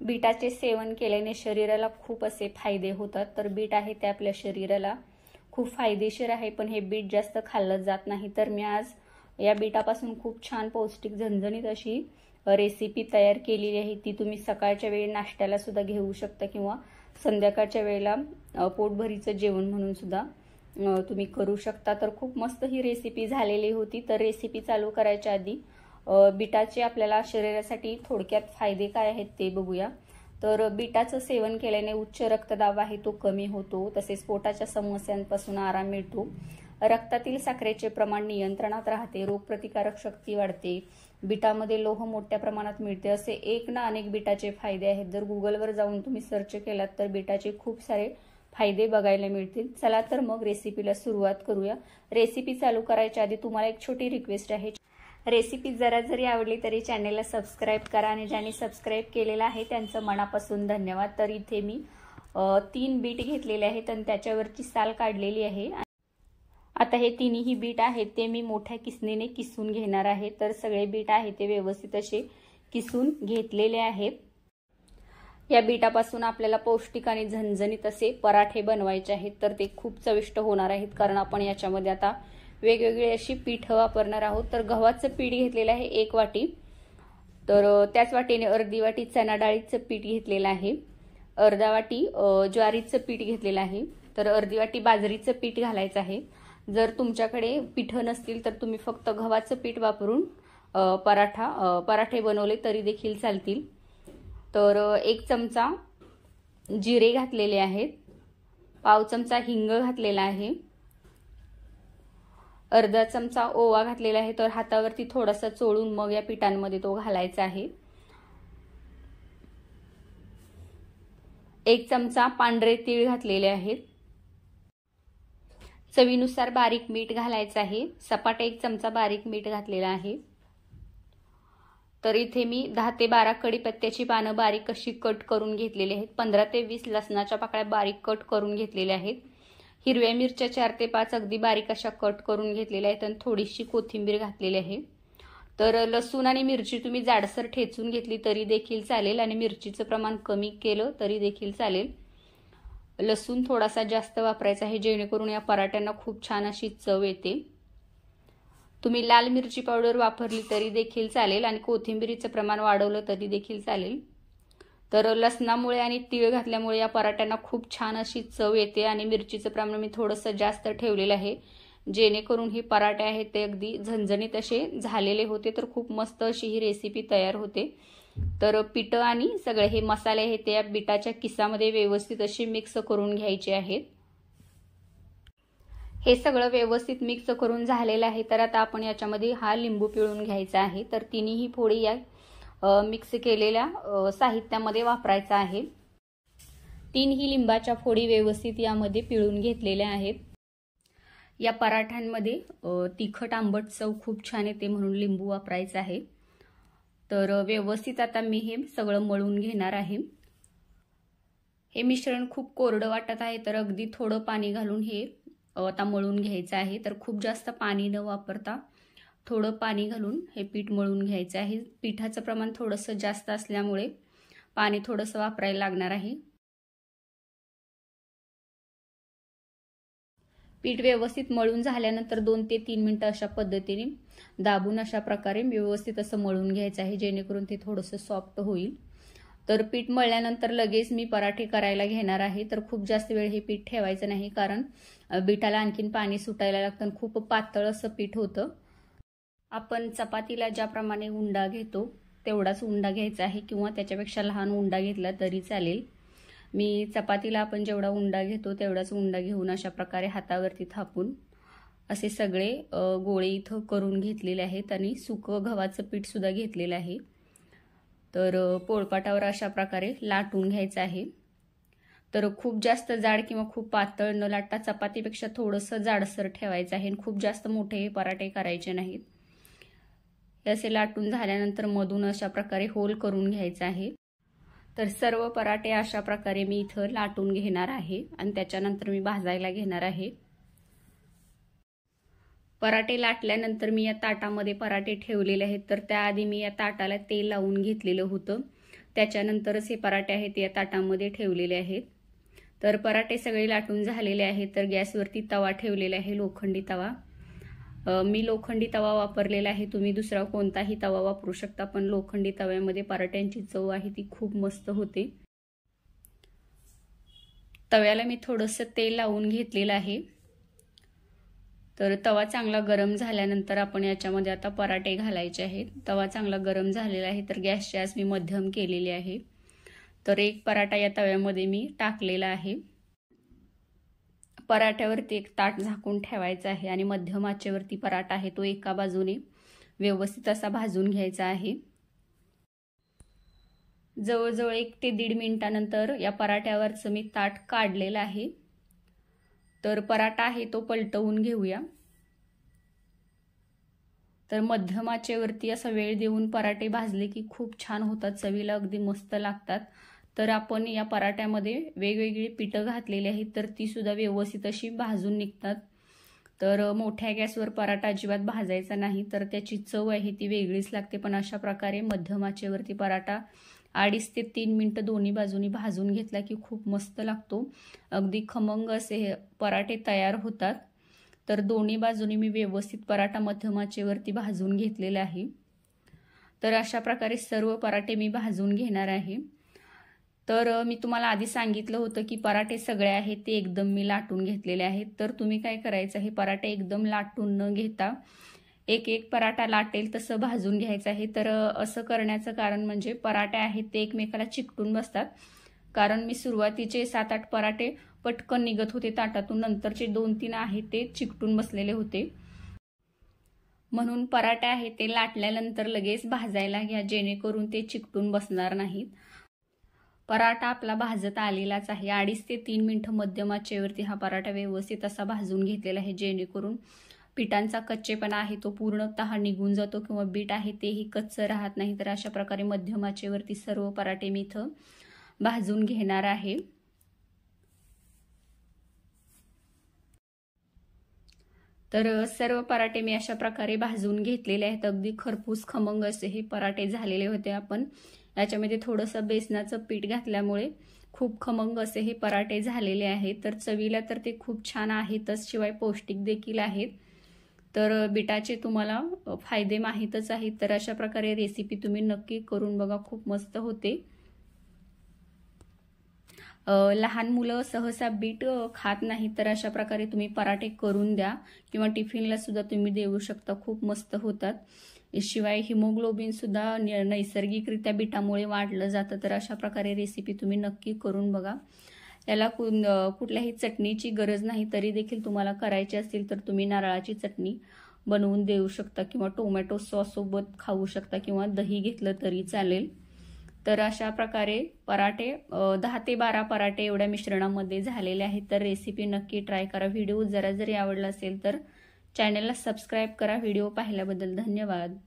बीटाचे सेवन केल्याने शरीराला खूप असे फायदे होतात। तर बीट आहे ते आपल्या शरीराला खूप फायदेशीर आहे, पण हे बीट जास्त खाल्लं जात नाही। तर मी आज या बीटापासून खूप छान पौष्टिक झणझणीत अशी रेसिपी तयार केलेली आहे। ती तुम्ही सकाळच्या वेळी नाश्त्याला सुद्धा घेऊ शकता किंवा संध्याकाळच्या वेळेला पोटभरीचं जेवण म्हणून सुद्धा तुम्ही करू शकता। तर खूप मस्त ही रेसिपी झालेली होती। तर रेसिपी चालू करायच्या आधी बीटाचे आपल्याला शरीरासाठी थोडक्यात फायदे काय आहेत ते बघूया। तर बीटाचं सेवन केल्याने उच्च रक्तदाब आहे तो कमी होतो, तसेच पोटाच्या समस्यांपासून आराम मिळतो, रक्तातील साखरेचे प्रमाण नियंत्रणात राहते, रोगप्रतिकारक शक्ती वाढते, बीटामध्ये लोह मोठ्या प्रमाणात मिळते, असे एक ना अनेक बीटाचे फायदे आहेत। जर गुगलवर जाऊन तुम्ही सर्च केलात तर बीटाचे खूप सारे फायदे बघायला मिळतील। चला तर मग रेसिपीला सुरुवात करूया। रेसिपी चालू करायच्या आधी तुम्हाला एक छोटी रिक्वेस्ट आहे, रेसिपी जरा जरी आवडली तरी चॅनेलला सबस्क्राईब करा आणि ज्यांनी सबस्क्राईब केलेलं आहे त्यांचं मनापासून धन्यवाद। तर इथे मी 3 बीट घेतलेले आहेत आणि त्याच्यावरची साल काढलेली आहे। आता हे तिन्ही बीट आहेत ते मी मोठ्या किसणीने किसून घेणार आहे। तर सगळे बीट आहे ते व्यवस्थित असे किसून घेतलेले आहेत। या बीटापासून आपल्याला पौष्टिक आणि झणझणीत असे पराठे बनवायचे आहेत। तर ते खूप चविष्ट होणार आहेत, कारण आपण याच्यामध्ये आता वेगवेगळी अशी पीठ वापरणार आहोत। तर गव्हाचं पीठ घेतलेलं आहे 1 वाटी, तर त्याच वाटीने अर्धी वाटी चणा डाळीचं पीठ घेतलेलं आहे, अर्धा वाटी ज्वारीचं पीठ घेतलेलं आहे, तर अर्धी वाटी बाजरीचं पीठ घालायचं आहे। जर तुमच्याकडे पीठ नसतील तर तुम्ही फक्त गव्हाचं पीठ वापरून पराठे बनवले तरी देखील चालतील। तर 1 चमचा जिरे घातलेले आहेत, पाव चमचा हिंग घातलेला आहे, अर्धा चमचा ओवा घातलेला आहे। तर हातावरती थोडासा चोळून मग या पिठांमध्ये तो घालायचा आहे। 1 चमचा पांढरे तीळ घातलेले आहेत, चवीनुसार बारीक मीठ घालायचं आहे, सपाट 1 चमचा बारीक मीठ घातलेला आहे। तर इथे मी 10 ते 12 कढीपत्त्याची पानं बारीक अशी कट करून घेतलेली आहेत, 15 ते 20 लसणाच्या पाकळ्या बारीक कट करून घेतलेल्या आहेत, हिरव्या मिरच्या 4 ते 5 अगदी बारीक अशा कट करून घेतलेल्या आहेत आणि थोडीशी कोथिंबीर घातलेली आहे। तर लसूण आणि मिरची तुम्ही जाडसर ठेचून घेतली तरी देखील चालेल आणि मिरचीचं प्रमाण कमी केलं तरी देखील चालेल। लसूण थोडासा जास्त वापरायचा आहे जेणेकरून या पराठ्यांना खूप छान अशी चव येते। तुम्ही लाल मिरची पावडर वापरली तरी देखील चालेल आणि कोथिंबीरीचं प्रमाण वाढवलं तरी देखील चालेल। तर लसणामुळे आणि तीळ घातल्यामुळे या पराठ्यांना खूप छान अशी चव येते आणि मिरचीचं प्रमाण मी थोडंसं जास्त ठेवलेलं आहे जेणेकरून हे पराठे आहेत ते अगदी झणझणीत असे झालेले होते। तर खूप मस्त अशी ही रेसिपी तयार होते। तर पीठ आणि सगळे हे मसाले आहेत ते या बीटाच्या किसामध्ये व्यवस्थित अशी मिक्स करून घ्यायचे आहेत। हे सगळं व्यवस्थित मिक्स करून झालेलं आहे। तर आता आपण याच्यामध्ये हा लिंबू पिळून घ्यायचा आहे। तर तिन्ही फोडी या मिक्स केलेल्या साहित्यामध्ये वापरायचा आहे। 3 लिंबाच्या फोडी व्यवस्थित यामध्ये पिळून घेतलेल्या आहेत। या पराठ्यांमध्ये तिखट आंबट चव खूप छान येते म्हणून लिंबू वापरायचा आहे। तर व्यवस्थित आता मी हे सगळं मळून घेणार आहे। हे मिश्रण खूप कोरडं वाटत आहे तर अगदी थोडं पाणी घालून हे आता मळून घ्यायचं आहे। तर खूप जास्त पाणी न वापरता थोडं पाणी घालून हे पीठ मळून घ्यायचं आहे। पिठाचं प्रमाण थोडंसं जास्त असल्यामुळे पाणी थोडंसं वापरायला लागणार आहे। पीठ व्यवस्थित मळून झाल्यानंतर 2 ते 3 मिनिटं अशा पद्धतीने दाबून अशा प्रकारे व्यवस्थित असं मळून घ्यायचं आहे जेणेकरून ते थोडंसं सॉफ्ट होईल। तर पीठ मळल्यानंतर लगेच मी पराठे करायला घेणार आहे। तर खूप जास्त वेळ हे पीठ ठेवायचं नाही, कारण बीटाला आणखीन पाणी सुटायला लागतं, खूप पातळ असं पीठ होतं। आपण चपातीला ज्याप्रमाणे उंडा घेतो तेवढाच उंडा घ्यायचा आहे किंवा त्याच्यापेक्षा लहान उंडा घेतला तरी चालेल। मी चपातीला आपण जेवढा उंडा घेतो तेवढाच उंडा घेऊन अशा प्रकारे हातावरती थापून असे सगळे गोळे इथं करून घेतलेले आहेत आणि सुकं गव्हाचं पीठ सुद्धा घेतलेलं आहे। तर पोळपाटावर अशा प्रकारे लाटून घ्यायचं आहे। तर खूप जास्त जाड किंवा खूप पातळ न लाटता चपातीपेक्षा थोडंसं जाडसर ठेवायचं आहे आणि खूप जास्त मोठे हे पराठे करायचे नाहीत। असे लाटून झाल्यानंतर मधून अशा प्रकारे होल करून घ्यायचं आहे। तर सर्व पराठे अशा प्रकारे मी इथं लाटून घेणार आहे आणि त्याच्यानंतर मी भाजायला घेणार आहे। पराठे लाटल्यानंतर मी या ताटामध्ये पराठे ठेवलेले आहेत। तर त्याआधी मी या ताटाला तेल लावून घेतलेलं होतं। त्याच्यानंतरच हे पराठे आहेत या ताटामध्ये ठेवलेले आहेत। तर पराठे सगळे लाटून झालेले आहेत। तर गॅसवरती तवा ठेवलेला आहे, लोखंडी तवा। मी लोखंडी तवा वापरलेला आहे, तुम्ही दुसरा कोणताही तवा वापरू शकता, पण लोखंडी तव्यामध्ये पराठ्यांची चव आहे ती खूप मस्त होते। तव्याला मी थोडंसं तेल लावून घेतलेलं आहे। तर तवा चांगला गरम झाल्यानंतर आपण याच्यामध्ये आता पराठे घालायचे आहेत। तवा चांगला गरम झालेला आहे, तर गॅसची आच मी मध्यम केलेली आहे। तर एक पराठा या तव्यामध्ये मी टाकलेला आहे। पराठ्यावरती एक ताट झाकून ठेवायचं आहे आणि मध्यम आचेवरती पराठा आहे तो एका बाजूने व्यवस्थित असा भाजून घ्यायचा आहे। जवळजवळ 1 ते 1.5 मिनिटानंतर या पराठ्यावरचं मी ताट काढलेलं आहे। तर पराठा आहे तो पलटवून घेऊया। तर मध्यम आचेवरती असा वेळ देऊन पराठे भाजले की खूप छान होतात, चवीला अगदी मस्त लागतात। तर आपण या पराठ्यामध्ये वेगवेगळी पीठं घातलेली आहेत, तर ती सुद्धा व्यवस्थित अशी भाजून निघतात। तर मोठ्या गॅसवर पराठा अजिबात भाजायचा नाही, तर त्याची चव आहे ती वेगळीच लागते। पण अशा प्रकारे मध्यम आचेवरती पराठा 2.5 ते 3 मिनिटं दोन्ही बाजूनी भाजून घेतला की खूप मस्त लागतो, अगदी खमंग असे हे पराठे तयार होतात। तर दोन्ही बाजूनी मी व्यवस्थित पराठा मध्यम आचेवरती भाजून घेतलेला आहे। तर अशा प्रकारे सर्व पराठे मी भाजून घेणार आहे। तर मी तुम्हाला आधी सांगितलं होतं की पराठे सगळे आहेत ते एकदम मी लाटून घेतलेले आहेत। तर तुम्ही काय करायचं आहे, पराठे एकदम लाटून न घेता एक एक पराठा लाटेल तसं भाजून घ्यायचं आहे। तर असं करण्याचं कारण म्हणजे पराठे आहेत ते एकमेकाला चिकटून बसतात, कारण मी सुरुवातीचे 7-8 पराठे पटकन निघत होते ताटातून, नंतरचे 2-3 आहेत ते चिकटून बसलेले होते। म्हणून पराठे आहेत ते लाटल्यानंतर लगेच भाजायला घ्या, जेणेकरून ते चिकटून बसणार नाहीत। पराठा आपला भाजत आलेलाच आहे। 2.5 ते 3 मिनिटं मध्यम आचेवरती हा पराठा व्यवस्थित असा भाजून घेतलेला आहे, जेणेकरून पिठांचा कच्चेपणा आहे तो पूर्णतः निघून जातो किंवा बीट आहे तेही कच्चं राहत नाही। तर अशा प्रकारे मध्यम आचेवरती सर्व पराठे मी इथं भाजून घेणार आहे। तर सर्व पराठे मी अशा प्रकारे भाजून घेतलेले आहेत, अगदी खरपूस खमंग असे हे पराठे झालेले होते। आपण याच्यामध्ये थोडंसं बेसनाचं पीठ घातल्यामुळे खूप खमंग असे हे पराठे झालेले आहेत। तर चवीला तर ते खूप छान आहेतच, शिवाय पौष्टिक देखील आहेत। तर बीटाचे तुम्हाला फायदे माहीतच आहेत। तर अशा प्रकारे रेसिपी तुम्ही नक्की करून बघा, खूप मस्त होते। लहान मुलं सहसा बीट खात नाहीत, तर अशा प्रकारे तुम्ही पराठे करून द्या किंवा टिफिनला सुद्धा तुम्ही देऊ शकता, खूप मस्त होतात। शिवाय हिमोग्लोबिन सुद्धा नैसर्गिकरित्या बीटामुळे वाढलं जातं। तर अशा प्रकारे रेसिपी तुम्ही नक्की करून बघा। याला कुठल्याही चटणीची गरज नाही, तरी देखील तुम्हाला करायची असेल तर तुम्ही नारळाची चटणी बनवून देऊ शकता किंवा टोमॅटो सॉस सोबत खाऊ शकता किंवा दही घेतलं तरी चालेल। तर अशा प्रकारे पराठे 10 ते 12 पराठे एवढ्या मिश्रणामध्ये झालेले आहेत। तर रेसिपी नक्की ट्राय करा। व्हिडिओ जरी आवडला असेल तर चॅनलला सबस्क्राईब करा। व्हिडिओ पाहिल्याबद्दल धन्यवाद।